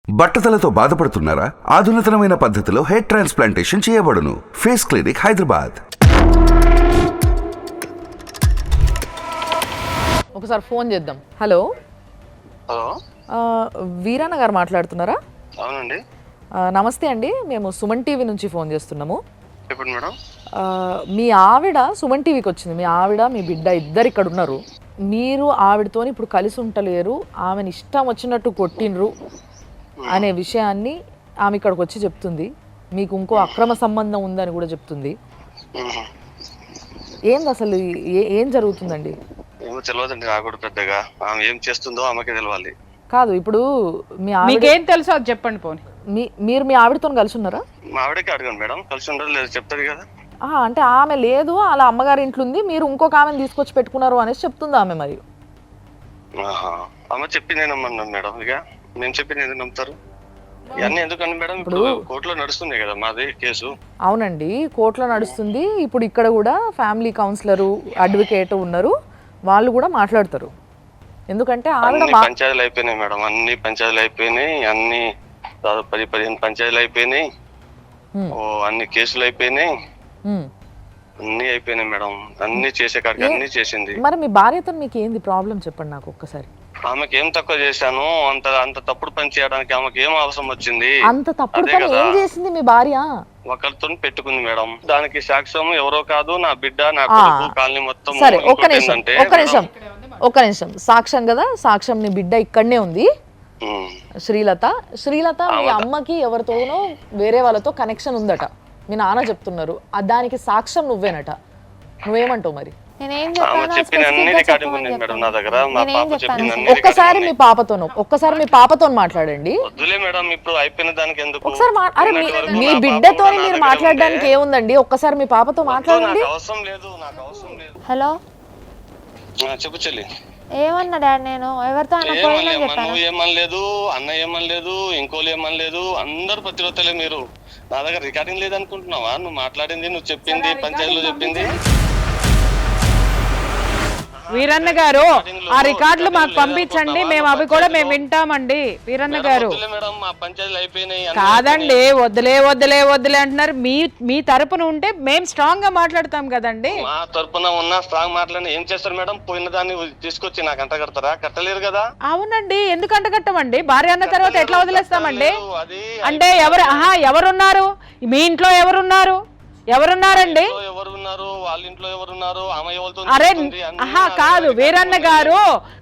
బట్టతలతో బాధపడుతున్నారా? ఆధునితనమైన పద్ధతిలో hair transplantation చేయబడును. Face clinic, Hyderabad. ఒకసారి ఫోన్ చేద్దాం. హలో హలో, వీరన్న గారు మాట్లాడుతున్నారా? అవునండి. నమస్తే అండి, మేము సుమన్ టీవీ నుంచి ఫోన్ చేస్తున్నాము. చెప్పండి మేడం. మీ ఆవిడ సుమన్ టీవీకి వచ్చింది. మీ ఆవిడ మీ బిడ్డ ఇద్దరు ఇక్కడ ఉన్నారు. మీరు ఆవిడతోని ఇప్పుడు కలిసి ఉంటలేరు, ఆమెను ఇష్టం వచ్చినట్టు కొట్టినరు అనే విషయాన్ని ఆమె ఇక్కడికి వచ్చి చెప్తుంది. మీకు ఇంకో అక్రమ సంబంధం ఉందని కూడా చెప్తుంది. ఏంది అసలు ఏం జరుగుతుందండి? ఏమో తెలియదండి నాకు కూడా పెద్దగా. ఆమె ఏం చేస్తుందో ఆమెకే తెలియాలి. కాదు, ఇప్పుడు మీ ఆవిడ ఏం తెలుసో అది చెప్పండి. పోనీ మీరు మీ ఆవిడతో కలిసి ఉన్నారా? మా ఆవిడకి అడగండి మేడం, కలిసి ఉండదు లేదు చెప్తారు కదా. అంటే ఆమె లేదు, అలా అమ్మగారి ఇంట్లో ఉంది, మీరు ఇంకొక ఆమెను తీసుకొచ్చి పెట్టుకున్నారు అనేసి చెప్తుంది ఆమె. మరి ఆమె చెప్పి నేను నమ్మన్నాను మేడం. ఇక మేము చెప్పి నేను నమ్ముతారు ఇవన్నీ ఎందుకండి మేడం? ఇప్పుడు కోర్టులో నడుస్తుంది కదా మాది కేసు. అవునండి, కోర్టులో నడుస్తుంది. ఇప్పుడు ఇక్కడ కూడా ఫ్యామిలీ కౌన్సిలరు, అడ్వకేట్ ఉన్నారు, వాళ్ళు కూడా మాట్లాడతారు. ఎందుకంటే ఆవిడ పంచాయతీలు అయిపోయినాయి మేడం, అన్ని పంచాయతీలు అయిపోయినాయి, అన్ని దాదాపు 10-15 పంచాయతీలు అయిపోయినాయి, అన్ని కేసులు అయిపోయినాయి, అన్ని అయిపోయినాయి మేడం. అన్ని చేసే కాడికి అన్ని చేసింది. మరి మీ భార్యతో మీకు ఏంది ప్రాబ్లం చెప్పండి నాకు ఒక్కసారి. ఆమెకి ఏం తక్కువ చేశాను? అంత తప్పుడు పని చేయడానికి ఆమెకి ఏం అవసరం వచ్చింది? అంత తప్పుడు పని ఏం చేసింది మీ భార్య? ఒకరితో పెట్టుకుంది మేడం. దానికి సాక్ష్యం ఎవరో కాదు, నా బిడ్డ, నా కొడుకు, కాలనీ మొత్తం. సరే, ఒక్క నిమిషం. సాక్ష్యం కదా, సాక్ష్యం నీ బిడ్డ ఇక్కడనే ఉంది, శ్రీలత. మీ అమ్మకి ఎవరితోనో వేరే వాళ్ళతో కనెక్షన్ ఉందట, మీ నాన్న చెప్తున్నారు. దానికి సాక్ష్యం నువ్వేనట. నువ్వేమంటావు మరి? ఒక్కసారి మీ పాపతో మాట్లాడండి. మీ బిడ్డతో మీరు మాట్లాడడానికి ఏముందండి? ఒక్కసారి మీ పాపతో మాట్లాడండి. హలో, చెప్పు చెల్లి. ఏమన్నా డాడీ? నేను ఎవరితో ఏమనలేదు, అన్న ఏమనలేదు, ఇంకోళ్ళు ఏమనలేదు, అందరు ప్రతిరోజులే. మీరు నా దగ్గర రికార్డింగ్ లేదనుకుంటున్నావా? నువ్వు మాట్లాడింది, నువ్వు చెప్పింది, పంచాయతీలో చెప్పింది. వీరన్న గారు, ఆ రికార్డులు మాకు పంపించండి, మేము అవి కూడా మేము వింటామండి. వీరన్న గారు కాదండి, వద్దులే అంటున్నారు. మీ తరపున ఉంటే మేము స్ట్రాంగ్ గా మాట్లాడతాం కదండి. మా తరపున ఉన్న స్ట్రాంగ్ మాట్లాడి ఏం చేస్తారు మేడం? పోయిన దాన్ని తీసుకొచ్చి నాకు అంట కడతారా? కట్టలేరు కదా. అవునండి, ఎందుకు అంట కట్టమండి? భార్య అన్న తర్వాత ఎట్లా వదిలేస్తామండి? అంటే ఎవరున్నారు మీ ఇంట్లో? ఎవరున్నారండి? వాళ్ళ ఇంట్లో ఎవరున్నారు? అరే కాదు, వీరన్న గారు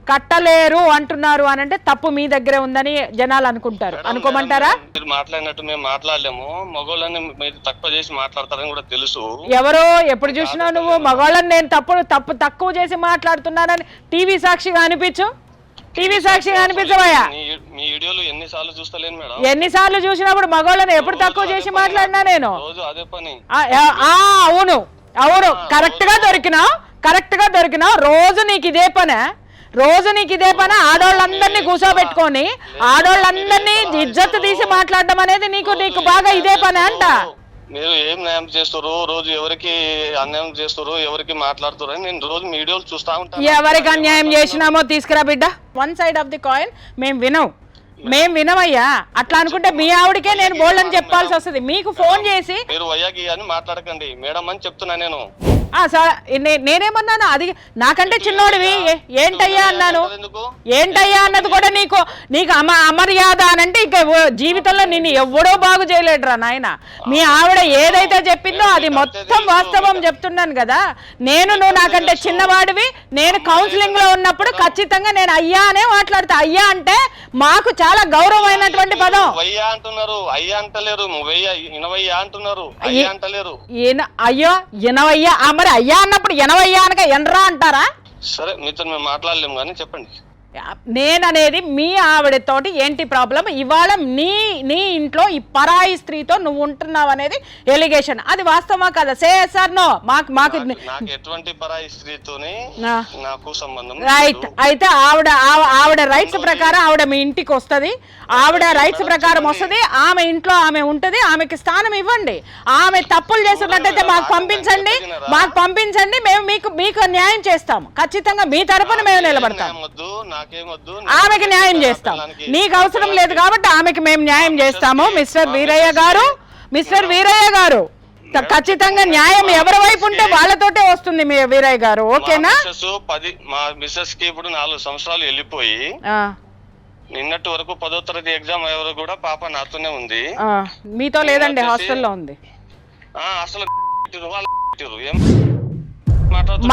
కట్టలేరు అంటున్నారు అని అంటే తప్పు మీ దగ్గరే ఉందని జనాలు అనుకుంటారు. అనుకోమంటారా? మీరు మాట్లాడినట్టు మేము మాట్లాడలేము. మగవాళ్ళని మీరు తక్కువ చేసి మాట్లాడతారని కూడా తెలుసు. ఎవరో ఎప్పుడు చూసినా నువ్వు మగవాళ్ళని నేను తక్కువ చేసి మాట్లాడుతున్నానని టీవీ సాక్షిగా అనిపించు. టీవీ సాక్షిగా అనిపించవయ్యా. మీ వీడియోలు ఎన్నిసార్లు చూస్తలేను మేడం. ఎన్నిసార్లు చూసినప్పుడు మగవాళ్ళని ఎప్పుడు తక్కువ చేసి మాట్లాడినా నేను? అదే పని. అవును, కరెక్ట్ గా దొరికినావు. రోజు నీకు ఇదే పని. ఆడోళ్ళందరినీ కూర్చోబెట్టుకొని ఆడోళ్ళందరినీ ఇజ్జత్ తీసి మాట్లాడడం అనేది నీకు బాగా ఇదే పని అంట. మీరు ఏం న్యాయం చేస్తారు? రోజు ఎవరికి అన్యాయం చేస్తారు, ఎవరికి మాట్లాడుతారు అని నేను రోజు వీడియోలు చూస్తా ఉంటాను. ఎవరికి అన్యాయం చేసినామో తీసుకురా బిడ్డ. One side of the coin మేము వినమయ్యా. అట్లా అనుకుంటే మీ ఆవిడకే నేను బోల్డ్ అని చెప్పాల్సి వస్తుంది. మీకు ఫోన్ చేసి మీరు వయ్యాకి అని మాట్లాడకండి మేడం అని చెప్తున్నా నేను. నేనేమన్నాను? అది నాకంటే చిన్నోడివి ఏంటయ్యా అన్నాను. ఏంటయ్యా అన్నది కూడా నీకు అమర్యాద అని అంటే ఇక జీవితంలో నిన్ను ఎవడో బాగు చేయలేడురా నాయన. మీ ఆవిడ ఏదైతే చెప్పిందో అది మొత్తం వాస్తవం చెప్తున్నాను కదా. నువ్వు నాకంటే చిన్నవాడివి. నేను కౌన్సిలింగ్ లో ఉన్నప్పుడు ఖచ్చితంగా నేను అయ్యా అనే మాట్లాడతా. అయ్యా అంటే మాకు చాలా గౌరవమైనటువంటి పదం. అయ్యా అంటున్నారు, అయ్యా అంటలేరు. ఇనవయ్యా అంటున్నారు, అయ్యా అంటలేరు. అయ్యో ఇనవయ్యా, మరి అయ్యా అన్నప్పుడు ఎనవయ్యా అనగా ఎనరా అంటారా? సరే, మీతో మేము మాట్లాడలేము కానీ చెప్పండి. నేననేది మీ ఆవిడతోటి ఏంటి ప్రాబ్లం? ఇవాళ నీ ఇంట్లో ఈ పరాయి స్త్రీతో నువ్వు ఉంటున్నావు అనేది ఎలిగేషన్. అది వాస్తవమా కదా? సేసార్ నో. మాకు ఎటువంటి పరాయి స్త్రీతోని నాకు సంబంధం రైట్. అయితే ఆవిడ రైట్స్ ప్రకారం ఆవిడ మీ ఇంటికి వస్తుంది. ఆవిడ రైట్స్ ప్రకారం వస్తుంది. ఆమె ఇంట్లో ఆమె ఉంటది. ఆమెకి స్థానం ఇవ్వండి. ఆమె తప్పులు చేస్తున్నట్టయితే మాకు పంపించండి. మేము మీకు న్యాయం చేస్తాం. ఖచ్చితంగా మీ తరపున మేము నిలబడతాం. నాకేమొద్దు. ఆమెకి న్యాయం చేస్తాం. నీకు అవసరం లేదు కాబట్టి ఆమెకి మేము న్యాయం చేస్తాము. మిస్టర్ వీరయ్య గారు ఖచ్చితంగా న్యాయం ఎవరి వైపు ఉంటే వాళ్ళతోటే వస్తుంది మీ వీరయ్య గారు. ఓకేనా? మా మిస్సెస్ కి ఇప్పుడు 4 సంవత్సరాలు వెళ్ళిపోయి నిన్నటి వరకు 10వ తరగతి ఎగ్జామ్ ఎవరు కూడా పాప నాతోనే ఉంది. మీతో లేదండి, హాస్టల్లో ఉంది. అసలు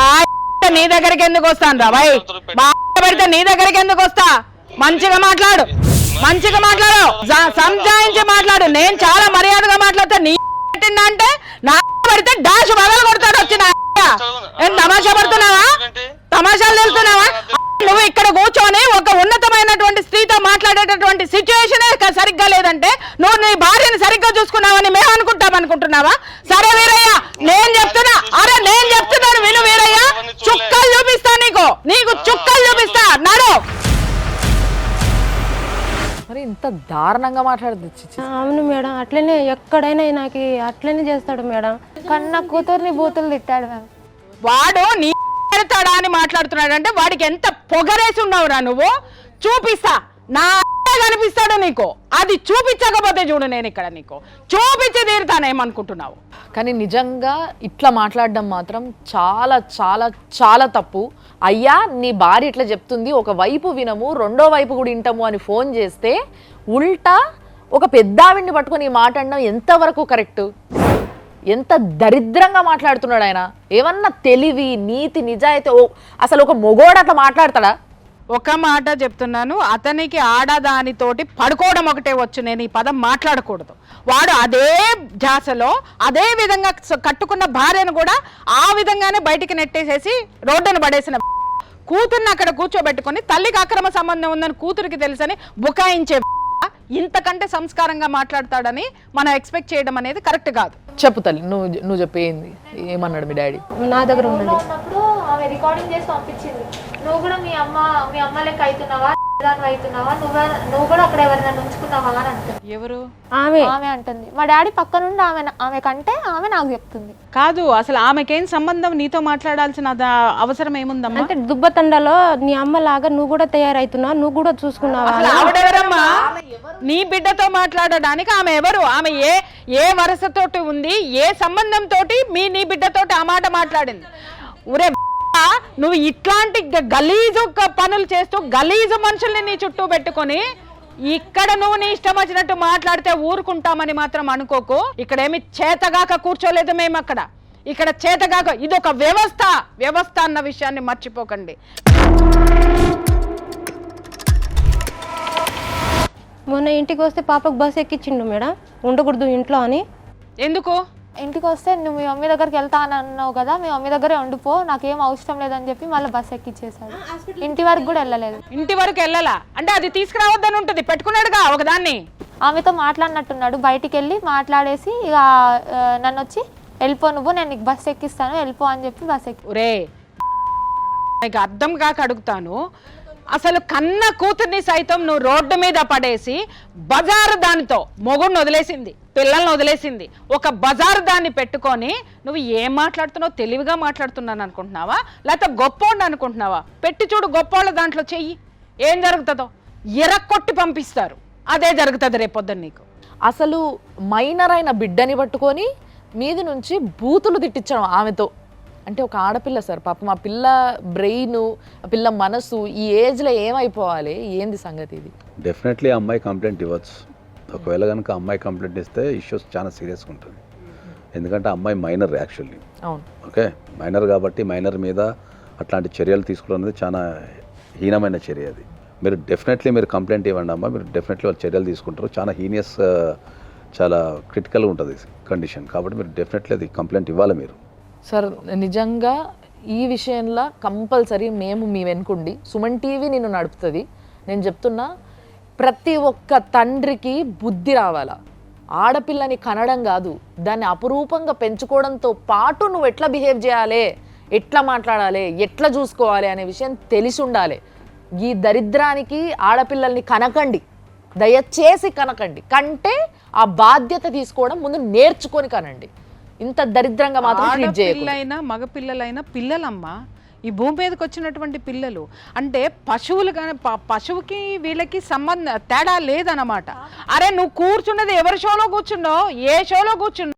మా నీ దగ్గరికి ఎందుకు వస్తాను రా భయ్? పెడితే నీ దగ్గరికి ఎందుకు వస్తా? మంచిగా మాట్లాడు, సంజాయించి మాట్లాడు. నేను చాలా మర్యాదగా మాట్లాడతా. నీ అంటే నా పడితే డాష్ బగలు కొడతాడు వచ్చి. ఏం తమాషా పడుతున్నావా? తమాషాలు తెలుస్తున్నావా? నువ్వు ఇక్కడ కూర్చొని ఒక ఉన్నతమైనటువంటి స్త్రీతో మాట్లాడేటటువంటి సిచ్యువేషన్ సరిగ్గా లేదంటే నువ్వు నీ భార్యని సరిగ్గా చూసుకున్నావని మేము అనుకుంటున్నావా? సరే వీరయ్య, నేను చెప్తున్నాను విను వీరయ్య. చుక్కలు చూపిస్తా నీకు చుక్కలు చూపిస్తా. నడు. మరి ఇంత దారుణంగా మాట్లాడదు. అవును మేడం, అట్లనే ఎక్కడైనా నాకు అట్లనే చేస్తాడు మేడం. కన్న కూతుర్ని బూతులు తిట్టాడు మ్యామ్. వాడు నీ పెడతాడా అని మాట్లాడుతున్నాడు అంటే వాడికి ఎంత పొగరేసి ఉన్నావురా నువ్వు. చూపిస్తా, నా కనిపిస్తాడు నీకు. అది చూపించకపోతే చూడు, నేను ఇక్కడ నీకు చూపించి తీరుతానేమనుకుంటున్నావు. కానీ నిజంగా ఇట్లా మాట్లాడడం మాత్రం చాలా చాలా చాలా తప్పు. అయ్యా, నీ భార్య ఇట్లా చెప్తుంది, ఒక వైపు వినము, రెండో వైపు కూడా వింటాము అని ఫోన్ చేస్తే ఉల్టా ఒక పెద్దావిడిని పట్టుకొని ఈ మాట అనడం ఎంతవరకు కరెక్ట్? ఎంత దరిద్రంగా మాట్లాడుతున్నాడు ఆయన. ఏమన్నా తెలివి, నీతి, నిజాయితీ అసలు ఒక మొగోడు అట్లా మాట్లాడతాడా? ఒక మాట చెప్తున్నాను, అతనికి ఆడదానితోటి పడుకోవడం ఒకటే వచ్చు. నేను ఈ పదం మాట్లాడకూడదు. వాడు అదే ధ్యాసలో అదే విధంగా కట్టుకున్న భార్యను కూడా ఆ విధంగానే బయటికి నెట్టేసేసి రోడ్డును పడేసిన కూతుర్ని అక్కడ కూర్చోబెట్టుకొని తల్లికి అక్రమ సంబంధం ఉందని కూతురికి తెలుసని బుకాయించే ఇంతకంటే సంస్కారంగా మాట్లాడతాడని మనం ఎక్స్పెక్ట్ చేయడం అనేది కరెక్ట్ కాదు. చెప్పు తల్లి, నువ్వు చెప్పేంది ఏమన్నాడు మీ డాడీ? నా దగ్గర ఉన్నప్పుడు ఆమె రికార్డింగ్ చేసి పంపించింది. నువ్వు కూడా మీ అమ్మ లెక్క అవుతున్నావా, అవుతున్నావా, నువ్వు కూడా అక్కడ ఎవరైనా ఉంచుకున్నావా అని అంటుంది. ఎవరు? ఆమె అంటుంది. మా డాడీ పక్క నుండి ఆమె కంటే ఆమె నాకు చెప్తుంది. కాదు, అసలు ఆమెకేం సంబంధం? నీతో మాట్లాడాల్సిన అవసరం ఏముందమ్మా? అంటే దుబ్బతండలో నీ అమ్మలాగా నువ్వు కూడా తయారైతున్నావు, నువ్వు కూడా చూసుకున్నావా? ఆవిడెవరమ్మా నీ బిడ్డతో మాట్లాడడానికి? ఆమె ఎవరు? ఆమె ఏ వరసతోటి ఉంది, ఏ సంబంధంతో నీ బిడ్డతోటి ఆ మాట మాట్లాడింది? ఊరే నువ్వు ఇట్లాంటి గలీజు పనులు చేస్తూ గలీజు మనుషుల్ని నీ చుట్టూ పెట్టుకొని ఇక్కడ నువ్వు నీ ఇష్టం వచ్చినట్టు మాట్లాడితే ఊరుకుంటామని మాత్రం అనుకోకు. ఇక్కడ ఏమి చేతగాక కూర్చోలేదు మేము. ఇక్కడ చేతగాక, ఇది ఒక వ్యవస్థ అన్న విషయాన్ని మర్చిపోకండి. మొన్న ఇంటికి వస్తే పాపకు బస్ ఎక్కించిండు మేడం, ఉండకూడదు ఇంట్లో అని. ఎందుకు? ఇంటికి వస్తే నువ్వు మీ మమ్మీ దగ్గరికి వెళ్తా అని అన్నావు కదా, మీ మమ్మీ దగ్గరే ఉండిపో, నాకేం అవసరం లేదని చెప్పి మళ్ళీ బస్ ఎక్కిచ్చేసాడు. ఇంటి వరకు కూడా వెళ్ళలేదు. ఇంటి వరకు వెళ్ళాలా అంటే అది తీసుకురావద్దని ఉంటుంది, పెట్టుకున్నాడుగా ఒకదాన్ని. ఆమెతో మాట్లాడినట్టున్నాడు, బయటికి వెళ్ళి మాట్లాడేసి ఇక నన్ను వచ్చి వెళ్ళిపో నువ్వు, నేను నీకు బస్ ఎక్కిస్తాను వెళ్ళిపో అని చెప్పి బస్ ఎక్కి. ఒరే నీకు అర్థం కాక అడుగుతాను, అసలు కన్న కూతుర్ని సైతం నువ్వు రోడ్డు మీద పడేసి బజారు దానితో మొగుడిని వదిలేసింది, పిల్లల్ని వదిలేసింది, ఒక బజారు దాన్ని పెట్టుకొని నువ్వు ఏం మాట్లాడుతున్నావు? తెలివిగా మాట్లాడుతున్నాను అనుకుంటున్నావా, లేకపోతే గొప్పోడిని అనుకుంటున్నావా? పెట్టి చూడు గొప్పోళ్ళ దాంట్లో చెయ్యి, ఏం జరుగుతుందో ఎరక్కొట్టి పంపిస్తారు. అదే జరుగుతుంది రేపొద్దున నీకు. అసలు మైనర్ అయిన బిడ్డని పట్టుకొని మీది నుంచి బూతులు తిట్టించడం ఆమెతో అంటే ఒక ఆడపిల్ల సార్, పాపం ఆ పిల్ల బ్రెయిన్, ఆ పిల్ల మనసు ఈ ఏజ్లో ఏమైపోవాలి? ఏంది సంగతి ఇది? డెఫినెట్లీ అమ్మాయి కంప్లైంట్ ఇవ్వచ్చు. ఒకవేళ కనుక అమ్మాయి కంప్లైంట్ ఇస్తే ఇష్యూస్ చాలా సీరియస్గా ఉంటుంది. ఎందుకంటే అమ్మాయి మైనర్ యాక్చువల్లీ. అవును, ఓకే, మైనర్ కాబట్టి మైనర్ మీద అట్లాంటి చర్యలు తీసుకోవడం చాలా హీనమైన చర్య. అది మీరు కంప్లైంట్ ఇవ్వండి అమ్మా, మీరు డెఫినెట్లీ వాళ్ళు చర్యలు తీసుకుంటారు. చాలా హీనియస్, చాలా క్రిటికల్గా ఉంటుంది కండిషన్. కాబట్టి మీరు డెఫినెట్లీ అది కంప్లైంట్ ఇవ్వాలి మీరు. సార్ నిజంగా ఈ విషయంలో కంపల్సరీ మేము మీ వెనుకుండి, సుమన్ టీవీ నిన్ను నడుపుతుంది. నేను చెప్తున్నా, ప్రతి ఒక్క తండ్రికి బుద్ధి రావాలా. ఆడపిల్లని కనడం కాదు, దాన్ని అపురూపంగా పెంచుకోవడంతో పాటు నువ్వు ఎట్లా బిహేవ్ చేయాలి, ఎట్లా మాట్లాడాలి, ఎట్లా చూసుకోవాలి అనే విషయం తెలిసి ఉండాలి. ఈ దరిద్రానికి ఆడపిల్లల్ని కనకండి, దయచేసి కనకండి. కంటే ఆ బాధ్యత తీసుకోవడం ముందు నేర్చుకొని కనండి. ఇంత దరిద్రంగా మాత్రం ట్రీట్ చేయకు. ఆడపిల్లైనా మగపిల్లలైనా పిల్లలమ్మా. ఈ భూమి మీదకి వచ్చినటువంటి పిల్లలు అంటే పశువులు కానీ పశువుకి వీళ్ళకి సంబంధం తేడా లేదన్నమాట. అరే నువ్వు కూర్చున్నది ఎవరి షోలో కూర్చున్నావు, ఏ షోలో కూర్చున్నావు?